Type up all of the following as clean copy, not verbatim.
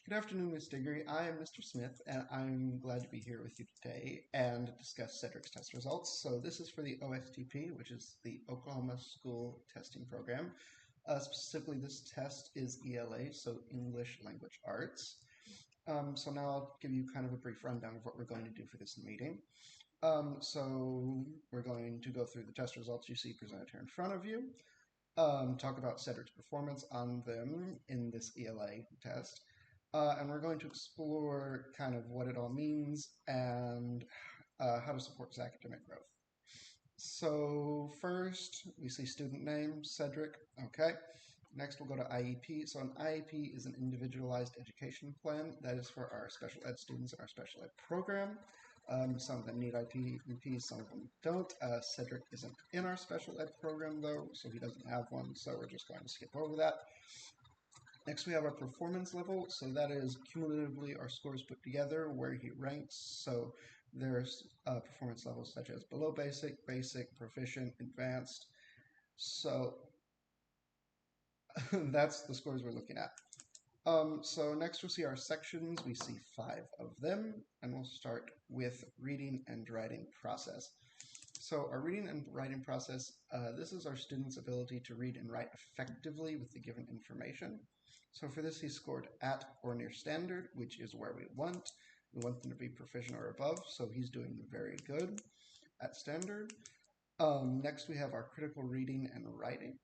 Good afternoon, Ms. Diggory. I am Mr. Smith, and I'm glad to be here with you today and discuss Cedric's test results. So this is for the OSTP, which is the Oklahoma School Testing Program. Specifically, this test is ELA, so English Language Arts. So now I'll give you kind of a brief rundown of what we're going to do for this meeting. So we're going to go through the test results you see presented here in front of you, talk about Cedric's performance on them in this ELA test, and we're going to explore kind of what it all means and how to support his academic growth. So first, we see student name, Cedric. Okay. Next, we'll go to IEP. So an IEP is an individualized education plan that is for our special ed students in our special ed program. Some of them need IEPs, some of them don't. Cedric isn't in our special ed program though, so he doesn't have one, so we're just going to skip over that. Next, we have our performance level. So that is cumulatively our scores put together, where he ranks. So there's performance levels such as below basic, basic, proficient, advanced. So that's the scores we're looking at. So next we'll see our sections. We see 5 of them, and we'll start with reading and writing process. So our reading and writing process, this is our student's ability to read and write effectively with the given information. So for this, he scored at or near standard, which is where we want. We want them to be proficient or above, so he's doing very good at standard. Next, we have our critical reading and writing.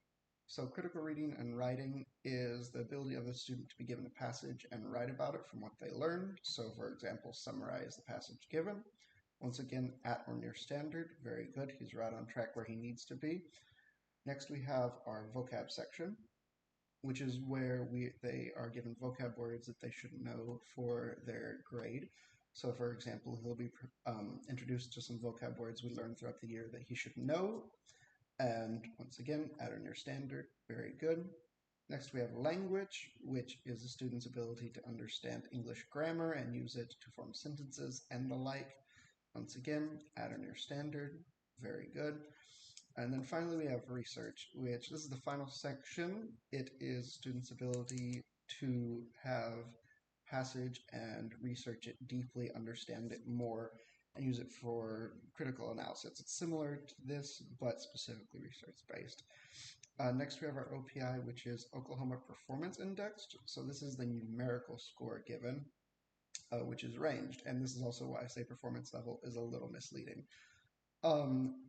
So critical reading and writing is the ability of the student to be given a passage and write about it from what they learned. So for example, summarize the passage given. Once again, at or near standard, very good. He's right on track where he needs to be. Next, we have our vocab section, which is where they are given vocab words that they should know for their grade. So for example, he'll be introduced to some vocab words we learned throughout the year that he should know. And once again, at or near standard, very good. Next, we have language, which is the student's ability to understand English grammar and use it to form sentences and the like. Once again, at or near standard, very good. And then finally, we have research, which this is the final section. It is students' ability to have passage and research it deeply, understand it more, and use it for critical analysis. It's similar to this, but specifically research-based. Next, we have our OPI, which is Oklahoma Performance Index. So this is the numerical score given, which is ranged. And this is also why I say performance level is a little misleading.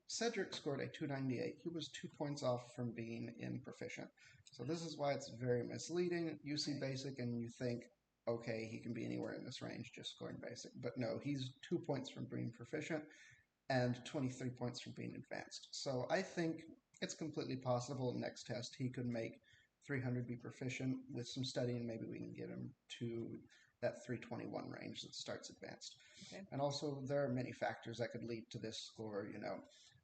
Cedric scored a 298. He was 2 points off from being in proficient. So this is why it's very misleading. You see basic and you think, okay, he can be anywhere in this range just scoring basic. But no, he's 2 points from being proficient and 23 points from being advanced. So I think it's completely possible next test he could make 300 be proficient. With some studying, maybe we can get him to that 321 range that starts advanced. Okay. And also, there are many factors that could lead to this score. You know,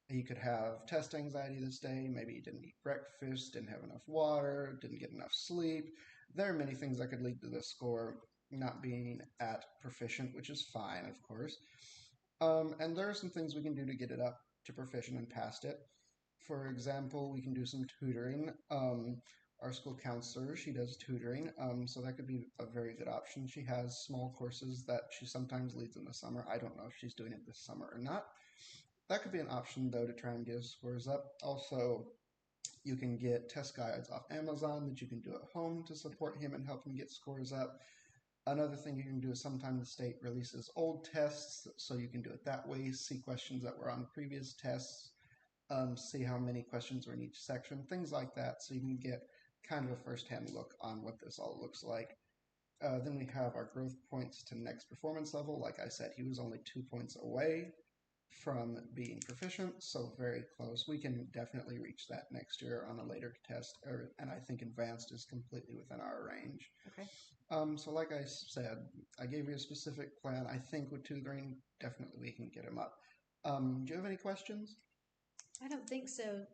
he could have test anxiety this day. Maybe he didn't eat breakfast, didn't have enough water, didn't get enough sleep. There are many things that could lead to this score not being at proficient, which is fine, of course. And there are some things we can do to get it up to proficient and past it. For example, we can do some tutoring. Our school counselor, she does tutoring, so that could be a very good option. She has small courses that she sometimes leads in the summer. I don't know if she's doing it this summer or not. That could be an option, though, to try and get his scores up. Also, you can get test guides off Amazon that you can do at home to support him and help him get scores up. Another thing you can do is sometimes the state releases old tests, so you can do it that way, see questions that were on previous tests, see how many questions were in each section, things like that, so you can get kind of a first-hand look on what this all looks like. Then we have our growth points to next performance level. Like I said, he was only 2 points away from being proficient, so very close. We can definitely reach that next year on a later test, and I think advanced is completely within our range. Okay. So like I said, I gave you a specific plan. I think with tutoring, definitely we can get him up. Do you have any questions? I don't think so.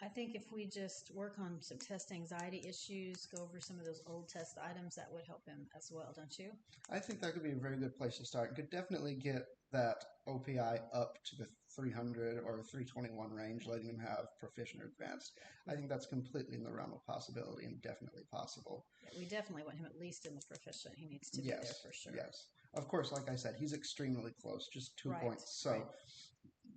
I think if we just work on some test anxiety issues, go over some of those old test items, that would help him as well, don't you? I think that could be a very good place to start. Could definitely get that OPI up to the 300 or 321 range, letting him have proficient or advanced. I think that's completely in the realm of possibility and definitely possible. Yeah, we definitely want him at least in the proficient. He needs to be there Yes, for sure. yes. Of course, like I said, he's extremely close, just 2 points. So Right.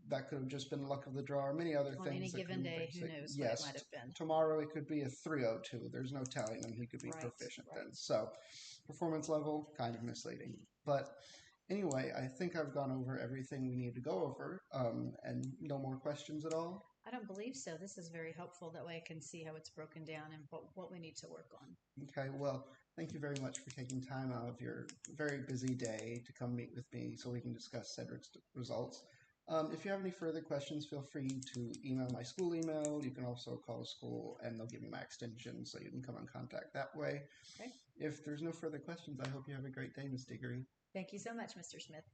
that could have just been luck of the draw or many other On things any that given could day, base who it. knows what it Yes, might have been. tomorrow it could be a 302. There's no telling, and he could be Right, proficient right. then. So performance level, kind of misleading. But anyway, I think I've gone over everything we need to go over, and no more questions at all. I don't believe so. This is very helpful. That way I can see how it's broken down and what we need to work on. Okay, well, thank you very much for taking time out of your very busy day to come meet with me so we can discuss Cedric's results. If you have any further questions, feel free to email my school email. You can also call the school and they'll give me my extension so you can come in contact that way. Okay. If there's no further questions, I hope you have a great day, Ms. Diggory. Thank you so much, Mr. Smith.